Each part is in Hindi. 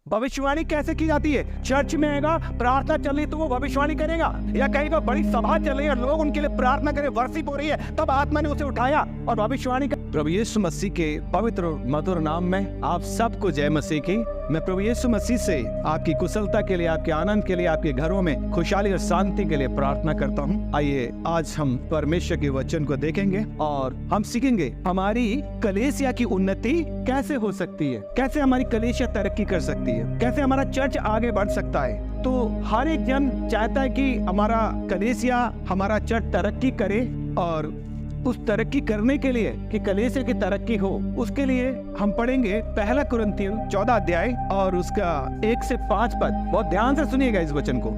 भविष्यवाणी कैसे की जाती है? चर्च में आएगा, प्रार्थना चल रही तो वो भविष्यवाणी करेगा, या कहीं पर बड़ी सभा चल रही है, लोग उनके लिए प्रार्थना करें, वर्शिप हो रही है, तब आत्मा ने उसे उठाया और भविष्यवाणी कर। प्रभु यीशु मसीह के पवित्र मधुर नाम में आप सबको जय मसीह की। मैं प्रभु यीशु मसीह से आपकी कुशलता के लिए, आपके आनंद के लिए, आपके घरों में खुशहाली और शांति के लिए प्रार्थना करता हूँ। आइए आज हम परमेश्वर के वचन को देखेंगे और हम सीखेंगे हमारी कलीसिया की उन्नति कैसे हो सकती है, कैसे हमारी कलीसिया तरक्की कर सकती है, कैसे हमारा चर्च आगे बढ़ सकता है। तो हर एक जन चाहता है कि हमारा कलीसिया, हमारा चर्च तरक्की करे, और उस तरक्की करने के लिए कि कलीसिया की तरक्की हो, उसके लिए हम पढ़ेंगे पहला कुरिन्थियों 14 अध्याय और उसका 1 से 5 पद। बहुत ध्यान से सुनिएगा इस वचन को।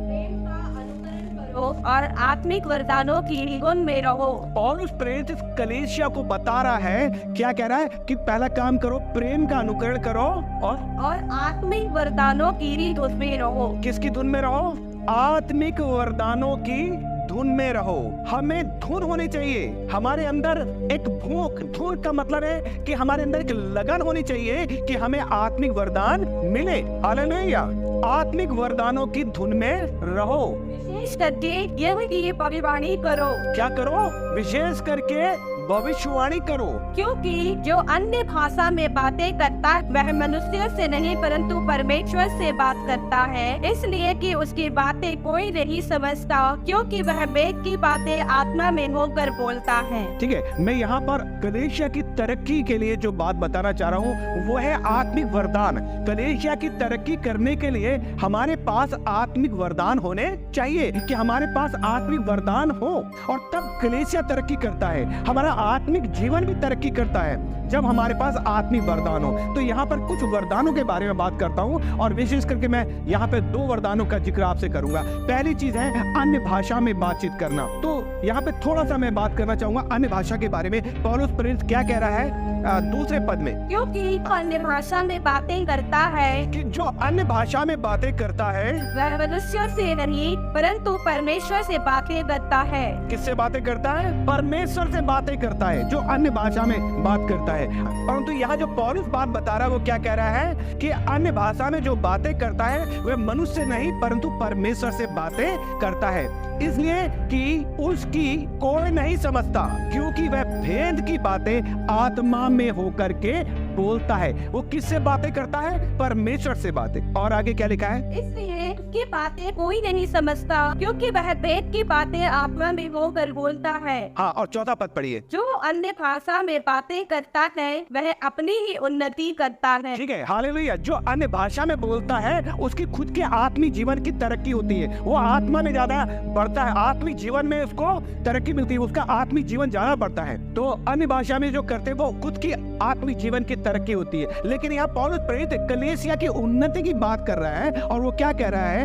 और आत्मिक वरदानों की गुण में रहो। पौलुस प्रेरित इस कलीसिया को बता रहा है, क्या कह रहा है कि पहला काम करो, प्रेम का अनुकरण करो और आत्मिक वरदानों की धुन में रहो। किसकी धुन में रहो? आत्मिक वरदानों की धुन में रहो। हमें धुन होनी चाहिए, हमारे अंदर एक भूख। धुन का मतलब है कि हमारे अंदर एक लगन होनी चाहिए कि हमें आत्मिक वरदान मिले। हालेलुया। आत्मिक वरदानों की धुन में रहो। विशेष करके यह भविष्यवाणी करो। क्या करो? विशेष करके भविष्यवाणी करो। क्योंकि जो अन्य भाषा में बातें करता है वह मनुष्य से नहीं परंतु परमेश्वर से बात करता है, इसलिए कि उसकी बातें कोई नहीं समझता, क्योंकि वह वेद की बातें आत्मा में होकर बोलता है। ठीक है, मैं यहाँ पर कलीसिया की तरक्की के लिए जो बात बताना चाह रहा हूँ वो है आत्मिक वरदान। कलीसिया की तरक्की करने के लिए हमारे पास आत्मिक वरदान होने चाहिए, कि हमारे पास आत्मिक वरदान हो, और तब कलीसिया तरक्की करता है। हमारा आत्मिक जीवन भी तरक्की करता है जब हमारे पास आत्मिक वरदान हो। तो यहाँ पर कुछ वरदानों के बारे में बात करता हूँ, और विशेष करके मैं यहाँ पे 2 वरदानों का जिक्र आपसे करूंगा। पहली चीज है अन्य भाषा में बातचीत करना। तो यहाँ पे थोड़ा सा मैं बात करना चाहूंगा अन्य भाषा के बारे में। पौलुस प्रेरित क्या कह रहा है दूसरे पद में? क्योंकि अन्य भाषा में बातें करता है, कि जो अन्य भाषा में बातें करता है वह मनुष्य से नहीं परंतु परमेश्वर से बातें करता है। किससे बातें करता है? परमेश्वर से बातें करता है, जो अन्य भाषा में बात करता है। परंतु यहाँ जो पौलुस बात बता रहा है वो क्या कह रहा है कि अन्य भाषा में जो बातें करता है वह मनुष्य नहीं परंतु परमेश्वर से बातें करता है, इसलिए कि उसकी कोई नहीं समझता, क्योंकि वह भेद की बातें आत्मा में होकर के बोलता है। वो किससे बातें करता है? परमेश्वर से बातें। और आगे क्या लिखा है? इसलिए की बातें कोई नहीं समझता, क्योंकि वह वेद की बातें आत्मा में होकर बोलता है। हाँ, और 4था पद पढ़िए। जो अन्य भाषा में बातें करता है वह अपनी ही उन्नति करता है। ठीक है, हालेलुया। जो अन्य भाषा में बोलता है उसकी खुद के आत्मिक जीवन की तरक्की होती है, वो आत्मा में ज्यादा बढ़ता है, आत्मिक जीवन में उसको तरक्की मिलती है, उसका आत्मिक जीवन ज्यादा बढ़ता है। तो अन्य भाषा में जो करते हैं वो खुद की आत्मिक जीवन की तरक्की होती है। लेकिन यहाँ पौलुस प्रेरित कलीसिया की उन्नति की बात कर रहा है, और वो क्या कह रहा है?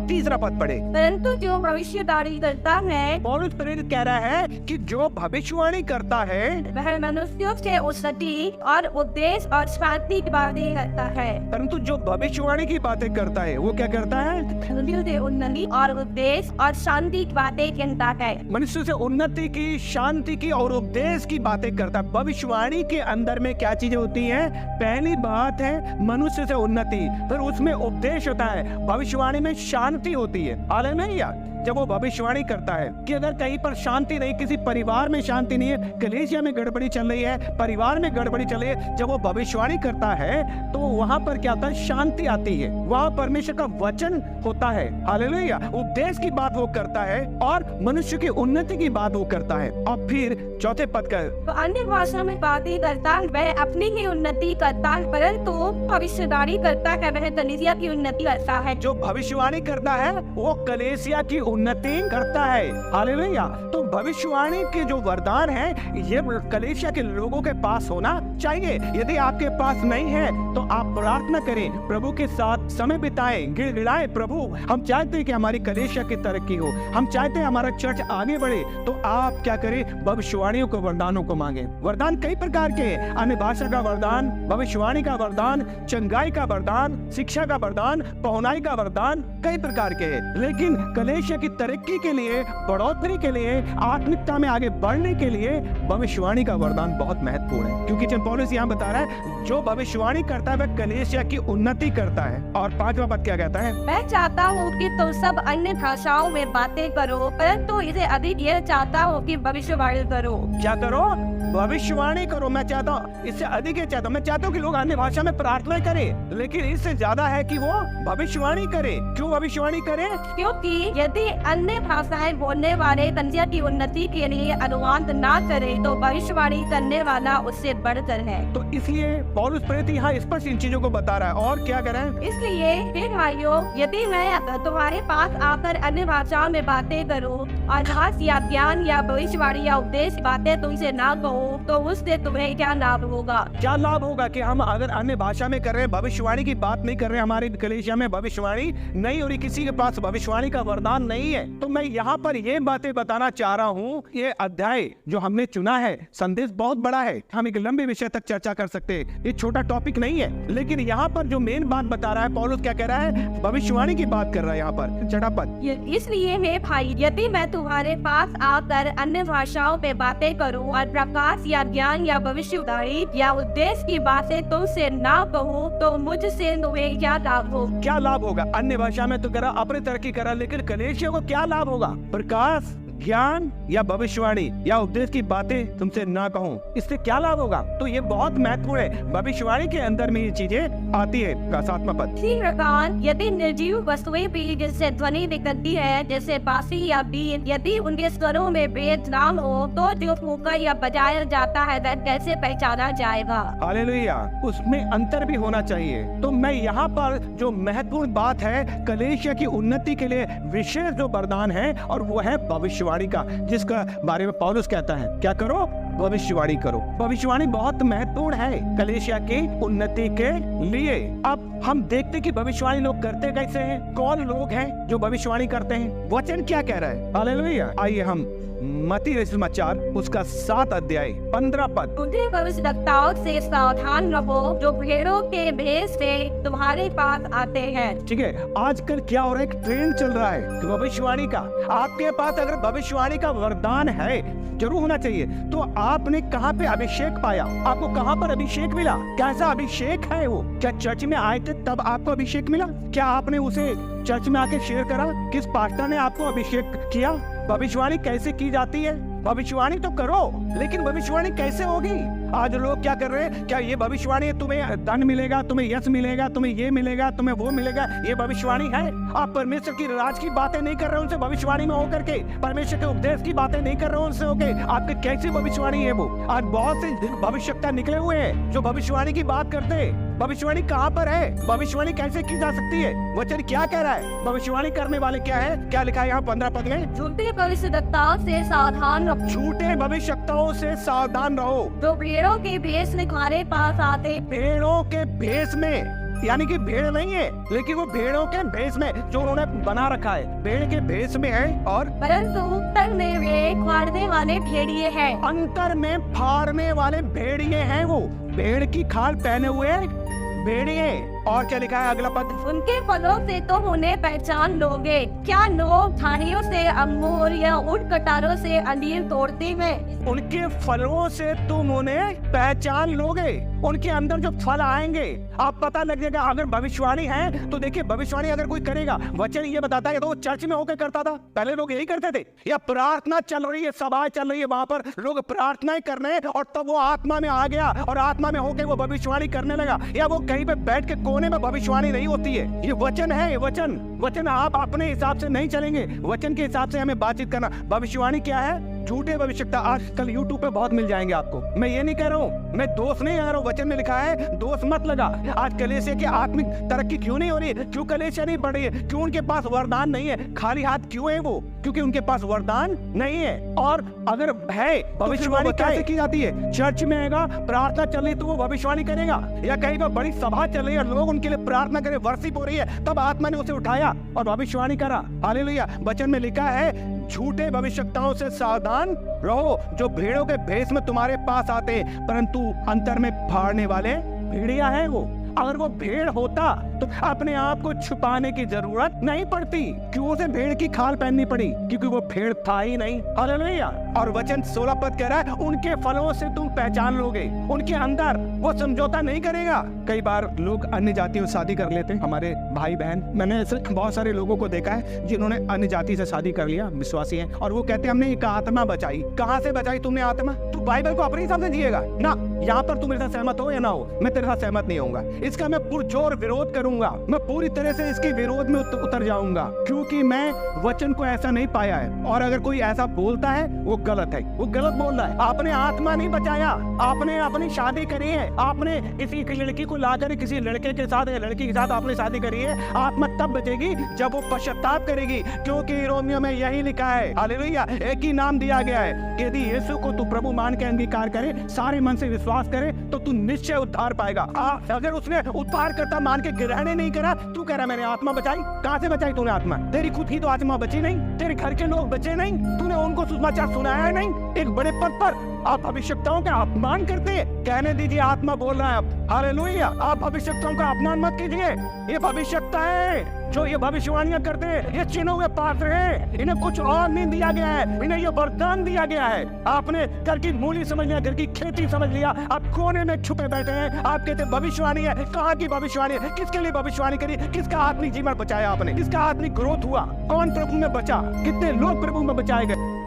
3रा पद पढ़े। परंतु जो भविष्यवाणी करता है, पौलुस प्रेरित कह रहा है कि जो भविष्यवाणी करता है वह मनुष्यों से उन्नति और उपदेश और शांति की बातें करता है। परंतु जो भविष्यवाणी की बातें करता है वो क्या करता है? मनुष्यों से उन्नति और उपदेश और शांति की बातें कहता है। मनुष्य से उन्नति की, शांति की और उपदेश की बातें करता है। भविष्यवाणी के अंदर में क्या चीजें होती हैं? पहली बात है मनुष्य से उन्नति, फिर उसमें उपदेश होता है, भविष्यवाणी में शांति होती है। हालेलुया। जब वो भविष्यवाणी करता है कि अगर कहीं पर शांति नहीं, किसी परिवार में शांति नहीं है, कलीसिया में गड़बड़ी चल रही है, परिवार में गड़बड़ी चल रही है, जब वो भविष्यवाणी करता है तो वहां पर क्या होता है? शांति आती है, वहां परमेश्वर का वचन होता है। हालेलुया। उपदेश की बात वो करता है और मनुष्य की उन्नति की बात वो करता है। और फिर 4थे पद का, तो अन्य भाषा में बातें करता है वह अपनी ही उन्नति करता है, परंतु भविष्यवाणी करता है वह कलीसिया की उन्नति करता है। जो भविष्यवाणी करता है वो कलीसिया की उन्नति करता है। हालेलुया। तो भविष्यवाणी के जो वरदान है ये कलीसिया के लोगों के पास होना चाहिए। यदि आपके पास नहीं है तो आप प्रार्थना करें, प्रभु के साथ समय बिताएं, गिड़गिड़ाएं, प्रभु हम चाहते हैं कि हमारी कलीसिया की तरक्की हो, हम चाहते हैं हमारा चर्च आगे बढ़े। तो आप क्या करें? भविष्यवाणियों को, वरदानों को मांगे। वरदान कई प्रकार के हैं, अन्य भाषा का वरदान, भविष्यवाणी का वरदान, चंगाई का वरदान, शिक्षा का वरदान, पहुनाई का वरदान, कई प्रकार के हैं। लेकिन कलीसिया की तरक्की के लिए, बढ़ोतरी के लिए, आत्मिकता में आगे बढ़ने के लिए भविष्यवाणी का वरदान बहुत महत्वपूर्ण है। क्योंकि जब पौलुस यहाँ बता रहा है जो भविष्यवाणी करता करता है वह कलीसिया की उन्नति करता है। और 5वां पद क्या कहता है? मैं चाहता हूँ कि तुम सब अन्य भाषाओं में बातें करो, परंतु इसे अधिक यह चाहता हूँ कि भविष्यवाणी करो। क्या करो? भविष्यवाणी करो। मैं चाहता हूँ, इससे अधिक ये चाहता हूँ, मैं चाहता हूँ कि लोग अन्य भाषा में प्रार्थना करें, लेकिन इससे ज्यादा है कि वो भविष्यवाणी करे। क्यों भविष्यवाणी करे? क्योंकि यदि अन्य भाषाएं बोलने वाले कलिसिया की उन्नति के लिए अनुवाद ना करे तो भविष्यवाणी करने वाला उससे बढ़कर है। तो इसलिए पौलुस प्रेरित यहाँ स्पष्ट इन चीजों को बता रहा है। और क्या करें? इसलिए हे भाइयों, यदि मैं तुम्हारे पास आकर अन्य भाषाओं में बातें करूं और भाष या ज्ञान या भविष्यवाणी या उपदेश बातें तुमसे ना कहूं, तो उससे तुम्हें क्या लाभ होगा? क्या लाभ होगा कि हम अगर अन्य भाषा में कर रहे हैं, भविष्यवाणी की बात नहीं कर रहे, हमारे कलीसिया में भविष्यवाणी नहीं हो रही, किसी के पास भविष्यवाणी का वरदान नहीं है, तो मैं यहाँ पर ये बातें बताना चाह रहा हूँ। ये अध्याय जो हमने चुना है, संदेश बहुत बड़ा है, हम एक लंबे विषय तक चर्चा कर सकते हैं, ये छोटा टॉपिक नहीं है। लेकिन यहाँ पर जो मेन बात बता रहा है पौलुस, क्या कह रहा है? भविष्यवाणी की बात कर रहा है यहाँ पर। छठा पद, इसलिए हे भाई, यदि मैं तुम्हारे पास आकर अन्य भाषाओं में बातें करूं और प्रकाश या ज्ञान या भविष्यवाणी या उद्देश्य की बातें तुमसे ना कहूं, तो मुझसे तुम्हें क्या लाभ हो? क्या लाभ होगा? अन्य भाषा में तो करा, अपनी तरक्की करा, लेकिन कलीसिया को क्या लाभ होगा? प्रकाश, ज्ञान या भविष्यवाणी या उपदेश की बातें तुमसे ना कहूं, इससे क्या लाभ होगा? तो ये बहुत महत्वपूर्ण है। भविष्यवाणी के अंदर में ये चीजें आती है। 7वां पद, इसी प्रकार यदि निर्जीव वस्तुएं भी जिससे ध्वनि निकलती है, जैसे बांसुरी या बीन, यदि उनके स्वरों में भेद ना हो, तो जो फूंका या बजाया जाता है वह कैसे पहचाना जाएगा? हालेलुया। उसमें अंतर भी होना चाहिए। तो मैं यहाँ पर जो महत्वपूर्ण बात है, कलीसिया की उन्नति के लिए विशेष जो वरदान है, और वो है भविष्यवाणी का, जिसका बारे में पौलुस कहता है क्या करो? भविष्यवाणी करो। भविष्यवाणी बहुत महत्वपूर्ण है कलीसिया की उन्नति के लिए। अब हम देखते कि भविष्यवाणी लोग करते कैसे हैं, कौन लोग हैं जो भविष्यवाणी करते हैं, वचन क्या कह रहा है? हालेलुया। आइए हम मत्ती समाचार उसका 7 अध्याय 15 पद, उन्हें भविष्यवक्ताओं से सावधान रहो जो भेड़ों के भेष में तुम्हारे पास आते हैं। ठीक है। आजकल क्या हो रहा है, एक ट्रेंड चल रहा है भविष्यवाणी का। आपके पास अगर भविष्यवाणी का वरदान है, जरूर होना चाहिए, तो आपने कहाँ पे अभिषेक पाया? आपको कहाँ पर अभिषेक मिला? कैसा अभिषेक है वो? क्या चर्च में आए थे तब आपको अभिषेक मिला? क्या आपने उसे चर्च में आके शेयर करा? किस पास्टर ने आपको अभिषेक किया? भविष्यवाणी कैसे की जाती है? भविष्यवाणी तो करो, लेकिन भविष्यवाणी कैसे होगी? आज लोग क्या कर रहे हैं, क्या ये भविष्यवाणी है तुम्हें धन मिलेगा, तुम्हें यश मिलेगा, तुम्हें ये मिलेगा, तुम्हें वो मिलेगा, ये भविष्यवाणी है? आप परमेश्वर की राज की बातें नहीं कर रहे हो उनसे भविष्यवाणी में होकर के, परमेश्वर के उपदेश की बातें नहीं कर रहे हो उनसे होके, आपके कैसी भविष्यवाणी है वो? आज बहुत से भविष्यवक्ता निकले हुए हैं जो भविष्यवाणी की बात करते हैं। भविष्यवाणी कहाँ पर है? भविष्यवाणी कैसे की जा सकती है? वचन क्या कह रहा है? भविष्यवाणी करने वाले क्या है? क्या लिखा है यहाँ 15 पद में? झूठे भविष्यवक्ताओं से सावधान रहो, झूठे भविष्यवक्ताओं से सावधान रहो जो भेड़ों के भेष में तुम्हारे पास आते। भेड़ों के भेष में, यानी कि भेड़ नहीं है, लेकिन वो भेड़ों के भेष में जो उन्होंने बना रखा है, भेड़ के भेष में है, और परंतु अंतर में वे फाड़ने वाले भेड़िए हैं। अंतर में फाड़ने वाले भेड़िए हैं। वो भेड़ की खाल पहने हुए भेड़िए। और क्या लिखा है अगला पद? उनके फलों से तुम उन्हें पहचान लोगे। क्या लोग झाड़ियों से अंगूर या ऊंट कटारों से अंजीर तोड़ते हैं? उनके फलों से तुम उन्हें पहचान लोगे। उनके अंदर जो फल आएंगे आप पता लग जाएगा। अगर भविष्यवाणी है तो देखिए, भविष्यवाणी अगर कोई करेगा, वचन ये बताता है, तो वो चर्च में होकर करता था, पहले लोग यही करते थे, या प्रार्थना चल रही है, सभा चल रही है, वहां पर लोग प्रार्थनाएं कर रहे हैं, और तब वो आत्मा में आ गया और आत्मा में होकर वो भविष्यवाणी करने लगा। या वो कहीं पे बैठ के कोने में भविष्यवाणी नहीं होती है। ये वचन है, ये वचन आप अपने हिसाब से नहीं चलेंगे, वचन के हिसाब से हमें बातचीत करना। भविष्यवाणी क्या है? झूठे भविष्यवक्ता आजकल यूट्यूब पे बहुत मिल जाएंगे आपको। मैं ये नहीं कह रहा हूँ, मैं दोष नहीं आ रहा हूँ, वचन में लिखा है दोष मत लगा। आज कलीसिया की आत्मिक तरक्की क्यों नहीं हो रही है? क्यों कलीसिया नहीं बढ़ रही है? क्यों उनके पास वरदान नहीं है? खाली हाथ क्यों है वो? क्योंकि उनके पास वरदान नहीं है। और अगर है, भविष्यवाणी कैसे की जाती है? चर्च में आएगा, प्रार्थना चल रही तो वो भविष्यवाणी करेगा, या कहीं पर बड़ी सभा चल रही है, लोग उनके लिए प्रार्थना करे, वर्शिप हो रही है, तब आत्मा ने उसे उठाया और भविष्यवाणी करा। हालेलुया। वचन में लिखा है झूठे भविष्यवक्ताओं से सावधान रहो जो भेड़ों के भेष में तुम्हारे पास आते, परंतु अंतर में फाड़ने वाले भेड़िया है वो। अगर वो भेड़ होता तो अपने आप को छुपाने की जरूरत नहीं पड़ती। क्यों उसे भेड़ की खाल पहननी पड़ी? क्योंकि वो भेड़ था ही नहीं। हालेलुया। और वचन 16 पद कह रहा है, उनके फलों से तुम पहचान लोगे। उनके अंदर वो समझौता नहीं करेगा। कई बार लोग अन्य जातियों से शादी कर लेते हैं, हमारे भाई बहन। मैंने ऐसे बहुत सारे लोगों को देखा है जिन्होंने अन्य जाति से शादी कर लिया, विश्वासी हैं, और वो कहते हैं हमने एक आत्मा बचाई। कहाँ से बचाई तुमने आत्मा? तू बाइबल को अपने हिसाब से जिएगा ना। यहाँ पर तुम मेरे साथ सहमत हो या ना हो, मैं तेरे साथ सहमत नहीं होऊंगा। इसका मैं पुरजोर विरोध करूंगा। मैं पूरी तरह से इसके विरोध में उतर जाऊंगा, क्योंकि मैं वचन को ऐसा नहीं पाया है। और अगर कोई ऐसा बोलता है वो गलत है, वो गलत बोल रहा है। आपने आत्मा नहीं बचाया, आपने अपनी शादी करी है। आपने किसी लड़की को लाकर किसी लड़के के साथ या लड़की के साथ आपने शादी करी है। आत्मा तब बचेगी जब वो पश्चाताप करेगी, क्योंकि रोमियो में यही लिखा है। हालेलुया। एक ही नाम दिया गया है, यदि यीशु को तू प्रभु मान के अंगीकार करे, सारे मन से विश्वास करे, तो तू निश्चय उद्धार पाएगा। अगर उसने उद्धार करता मान के ग्रहण नहीं करा, तू कह रहा मैंने आत्मा बचाई। कहां से बचाई तूने आत्मा? तेरी खुद ही तो आत्मा बची नहीं, तेरे घर के लोग बचे नहीं, तूने उनको सुसमाचार सुनाया नहीं। एक बड़े पद पर आप भविष्यवक्ताओं का अपमान करते हैं। कहने दीजिए आत्मा बोल रहा है अब। हालेलुया। आप भविष्यवक्ताओं का अपमान मत कीजिए। ये भविष्यवक्ता है जो ये भविष्यवाणियां करते हैं, ये चिन्हों में पात्र हैं। इन्हें कुछ और नहीं दिया गया है, इन्हें ये वरदान दिया गया है। आपने घर की मूली समझ लिया, घर की खेती समझ लिया, आप कोने में छुपे बैठे हैं। आप कहते हैं भविष्यवाणी है। कहाँ की भविष्यवाणी है? किसके लिए भविष्यवाणी करी? किसका आत्मिक जीवन बचाया आपने? किसका आत्मिक ग्रोथ हुआ? कौन प्रभु में बचा? कितने लोग प्रभु में बचाए गए?